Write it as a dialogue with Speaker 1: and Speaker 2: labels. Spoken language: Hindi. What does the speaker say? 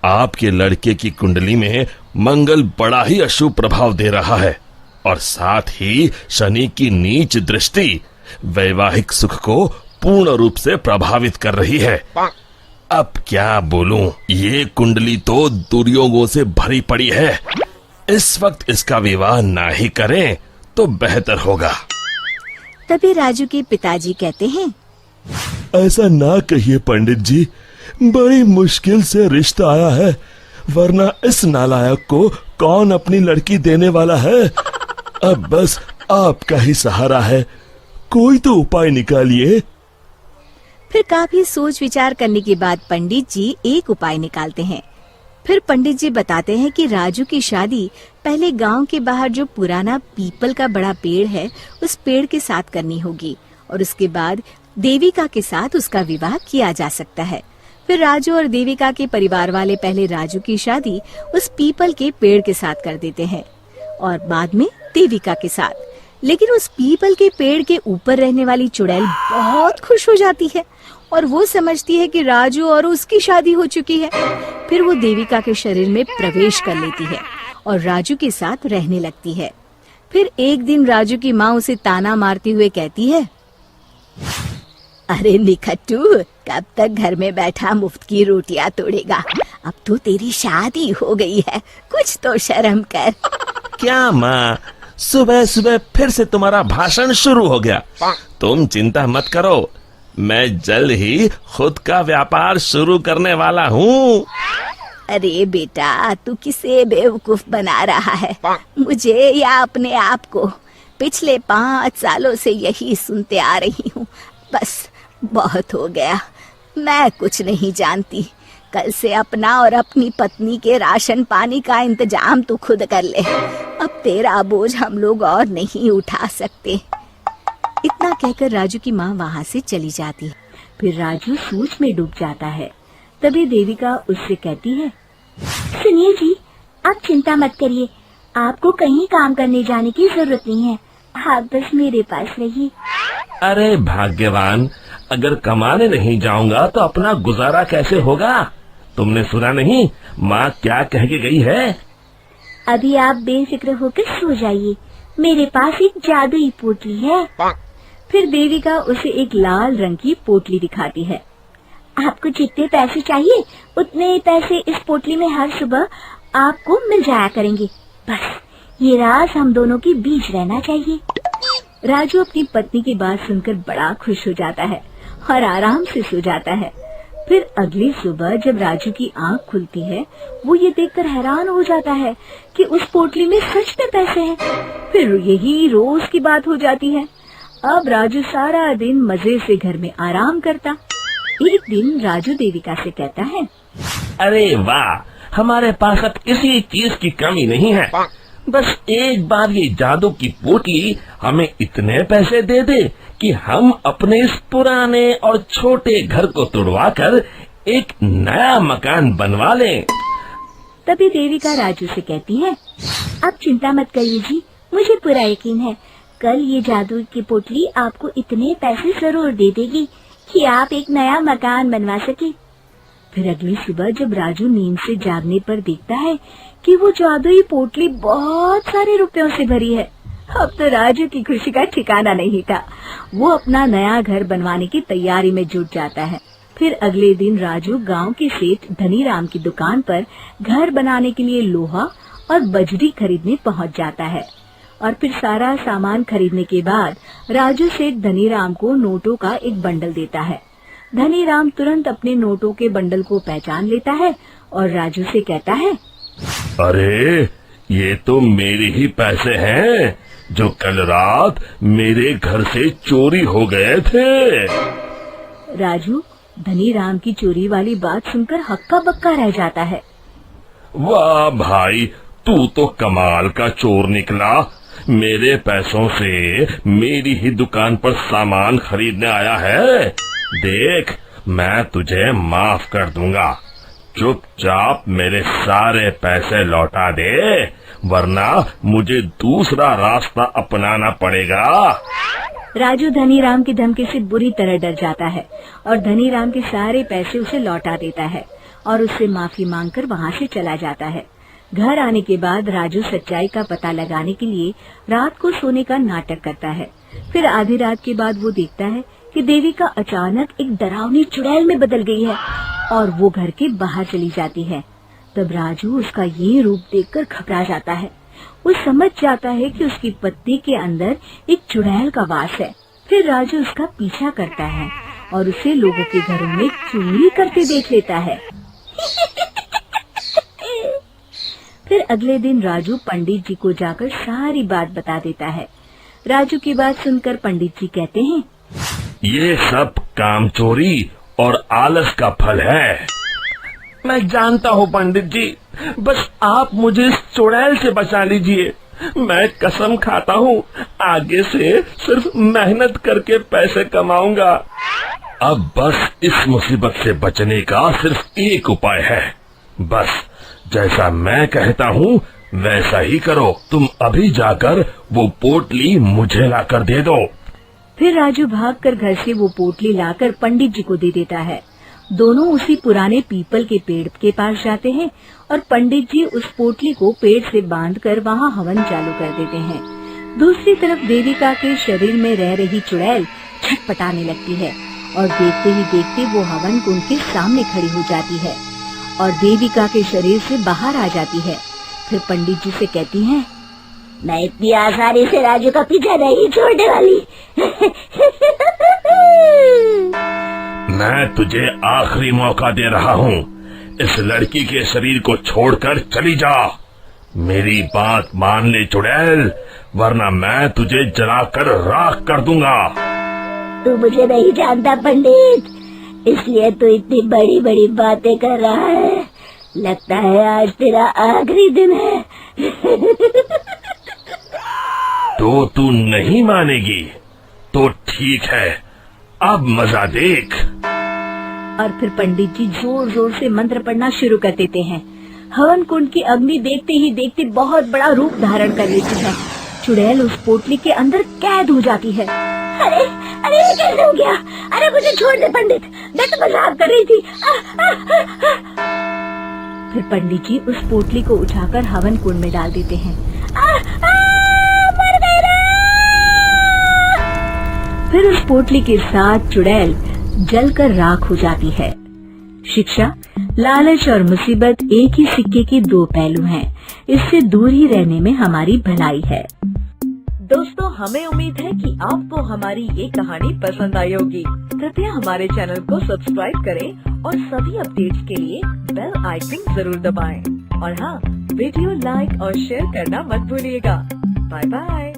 Speaker 1: आपके लड़के की कुंडली में मंगल बड़ा ही अशुभ प्रभाव दे रहा है और साथ ही शनि की नीच दृष्टि वैवाहिक सुख को पूर्ण रूप से प्रभावित कर रही है। अब क्या बोलूं, ये कुंडली तो दुर्योगों से भरी पड़ी है। इस वक्त इसका विवाह ना ही करें तो बेहतर होगा।
Speaker 2: तभी राजू के पिताजी कहते हैं,
Speaker 1: ऐसा ना कहिए पंडित जी, बड़ी मुश्किल से रिश्ता आया है, वरना इस नालायक को कौन अपनी लड़की देने वाला है। अब बस आपका ही सहारा है, कोई तो उपाय निकालिए।
Speaker 2: फिर काफी सोच विचार करने के बाद पंडित जी एक उपाय निकालते हैं। फिर पंडित जी बताते हैं कि राजू की शादी पहले गांव के बाहर जो पुराना पीपल का बड़ा पेड़ है उस पेड़ के साथ करनी होगी और उसके बाद देविका के साथ उसका विवाह किया जा सकता है। फिर राजू और देविका के परिवार वाले पहले राजू की शादी उस पीपल के पेड़ के साथ कर देते हैं और बाद में देविका के साथ। लेकिन उस पीपल के पेड़ के ऊपर रहने वाली चुड़ैल बहुत खुश हो जाती है और वो समझती है कि राजू और उसकी शादी हो चुकी है। फिर वो देविका के शरीर में प्रवेश कर लेती है और राजू के साथ रहने लगती है। फिर एक दिन राजू की माँ उसे ताना मारते हुए कहती है, अरे निखट्टू, कब तक घर में बैठा मुफ्त की रोटियां तोड़ेगा? अब तो तेरी शादी हो गई है, कुछ तो शर्म कर।
Speaker 1: क्या माँ, सुबह सुबह फिर से तुम्हारा भाषण शुरू हो गया। तुम चिंता मत करो, मैं जल्द ही खुद का व्यापार शुरू करने वाला हूँ।
Speaker 2: अरे बेटा, तू किसे बेवकूफ बना रहा है, मुझे या अपने आप को? पिछले 5 सालों से यही सुनते आ रही हूँ। बस बहुत हो गया, मैं कुछ नहीं जानती। कल से अपना और अपनी पत्नी के राशन पानी का इंतजाम तू खुद कर ले। अब तेरा बोझ हम लोग और नहीं उठा सकते। इतना कहकर राजू की माँ वहाँ से चली जाती है। फिर राजू सोच में डूब जाता है। तभी देविका उससे कहती है, सुनिए जी, आप चिंता मत करिए, आपको कहीं काम करने जाने की जरूरत नहीं है, आप बस मेरे पास रहिए।
Speaker 1: अरे भाग्यवान, अगर कमाने नहीं जाऊंगा तो अपना गुजारा कैसे होगा? तुमने सुना नहीं माँ क्या कह के गई है?
Speaker 2: अभी आप बेफिक्र होकर सो जाइए, मेरे पास एक जादुई पोटली है। फिर देविका उसे एक लाल रंग की पोटली दिखाती है। आपको जितने पैसे चाहिए उतने पैसे इस पोटली में हर सुबह आपको मिल जाया करेंगे। बस ये राज हम दोनों के बीच रहना चाहिए। राजू अपनी पत्नी की बात सुनकर बड़ा खुश हो जाता है और आराम से सो जाता है। फिर अगली सुबह जब राजू की आंख खुलती है, वो ये देखकर हैरान हो जाता है कि उस पोटली में सच में पैसे हैं। फिर यही रोज की बात हो जाती है। अब राजू सारा दिन मजे से घर में आराम करता। एक दिन राजू देविका से कहता है,
Speaker 1: अरे वाह, हमारे पास अब किसी चीज की कमी नहीं है। बस एक बार ये जादू की पोटली हमें इतने पैसे दे दे कि हम अपने इस पुराने और छोटे घर को तुड़वाकर एक नया मकान बनवा लें।
Speaker 2: तभी देविका राजू से कहती है, आप चिंता मत करिए जी, मुझे पूरा यकीन है कल ये जादू की पोटली आपको इतने पैसे जरूर दे देगी कि आप एक नया मकान बनवा सके। फिर अगली सुबह जब राजू नींद से जागने पर देखता है कि वो जादुई पोटली बहुत सारे रुपयों से भरी है। अब तो राजू की खुशी का ठिकाना नहीं था। वो अपना नया घर बनवाने की तैयारी में जुट जाता है। फिर अगले दिन राजू गांव के सेठ धनीराम की दुकान पर घर बनाने के लिए लोहा और बजरी खरीदने पहुंच जाता है। और फिर सारा सामान खरीदने के बाद राजू सेठ धनीराम को नोटों का एक बंडल देता है। धनीराम तुरंत अपने नोटों के बंडल को पहचान लेता है और राजू से कहता है,
Speaker 1: अरे ये तो मेरे ही पैसे हैं जो कल रात मेरे घर से चोरी हो गए थे।
Speaker 2: राजू धनीराम की चोरी वाली बात सुनकर हक्का बक्का रह जाता है।
Speaker 1: वाह भाई, तू तो कमाल का चोर निकला। मेरे पैसों से मेरी ही दुकान पर सामान खरीदने आया है। देख, मैं तुझे माफ कर दूंगा। चुपचाप मेरे सारे पैसे लौटा दे, वरना मुझे दूसरा रास्ता अपनाना पड़ेगा।
Speaker 2: राजू धनीराम की धमकी से बुरी तरह डर जाता है और धनीराम के सारे पैसे उसे लौटा देता है और उससे माफी मांगकर वहाँ से चला जाता है। घर आने के बाद राजू सच्चाई का पता लगाने के लिए रात को सोने का नाटक करता है। फिर आधी रात के बाद वो देखता है कि देविका अचानक एक डरावनी चुड़ैल में बदल गई है और वो घर के बाहर चली जाती है। तब राजू उसका ये रूप देखकर घबरा जाता है। वो समझ जाता है कि उसकी पत्नी के अंदर एक चुड़ैल का वास है। फिर राजू उसका पीछा करता है और उसे लोगों के घरों में चोरी करते देख लेता है। फिर अगले दिन राजू पंडित जी को जाकर सारी बात बता देता है। राजू की बात सुनकर पंडित जी कहते हैं,
Speaker 1: ये सब काम चोरी और आलस का फल है। मैं जानता हूँ पंडित जी, बस आप मुझे इस चुड़ैल से बचा लीजिए। मैं कसम खाता हूँ आगे से सिर्फ मेहनत करके पैसे कमाऊंगा। अब बस इस मुसीबत से बचने का सिर्फ एक उपाय है। बस जैसा मैं कहता हूँ वैसा ही करो। तुम अभी जाकर वो पोटली मुझे लाकर दे दो।
Speaker 2: फिर राजू भागकर घर से वो पोटली लाकर पंडित जी को दे देता है। दोनों उसी पुराने पीपल के पेड़ के पास जाते हैं और पंडित जी उस पोटली को पेड़ से बांधकर वहाँ हवन चालू कर देते हैं। दूसरी तरफ देविका के शरीर में रह रही चुड़ैल छटपटाने लगती है और देखते ही देखते वो हवन कुंड के सामने खड़ी हो जाती है और देविका के शरीर से बाहर आ जाती है। फिर पंडित जी से कहती है, मैं इतनी आसानी से राजू का पीछा नहीं छोड़ने वाली।
Speaker 1: मैं तुझे आखिरी मौका दे रहा हूँ। इस लड़की के शरीर को छोड़कर चली जा। मेरी बात मान ले चुड़ैल, वरना मैं तुझे जलाकर राख कर दूंगा।
Speaker 2: तू मुझे नहीं जानता पंडित, इसलिए तू इतनी बड़ी बड़ी बातें कर रहा है। लगता है आज तेरा आखिरी दिन है।
Speaker 1: तो तू नहीं मानेगी तो ठीक है, अब मजा देख।
Speaker 2: और फिर पंडित जी जोर जोर से मंत्र पढ़ना शुरू कर देते हैं। हवन कुंड की अग्नि देखते ही देखते बहुत बड़ा रूप धारण कर लेती है। चुड़ैल उस पोटली के अंदर कैद हो जाती है। अरे अरे ये कैसे हो गया? अरे मुझे छोड़ दे पंडित, मैं तो मजाक कर रही थी। फिर पंडित जी उस पोटली को उठाकर हवन कुंड में डाल देते हैं। मर गई रे! फिर उस पोटली के साथ चुड़ैल जलकर राख हो जाती है। शिक्षा, लालच और मुसीबत एक ही सिक्के के दो पहलू हैं। इससे दूर ही रहने में हमारी भलाई है।
Speaker 3: दोस्तों, हमें उम्मीद है कि आपको हमारी ये कहानी पसंद आई होगी। कृपया हमारे चैनल को सब्सक्राइब करें और सभी अपडेट्स के लिए बेल आइकन जरूर दबाएं। और हाँ, वीडियो लाइक और शेयर करना मत भूलिएगा। Bye bye.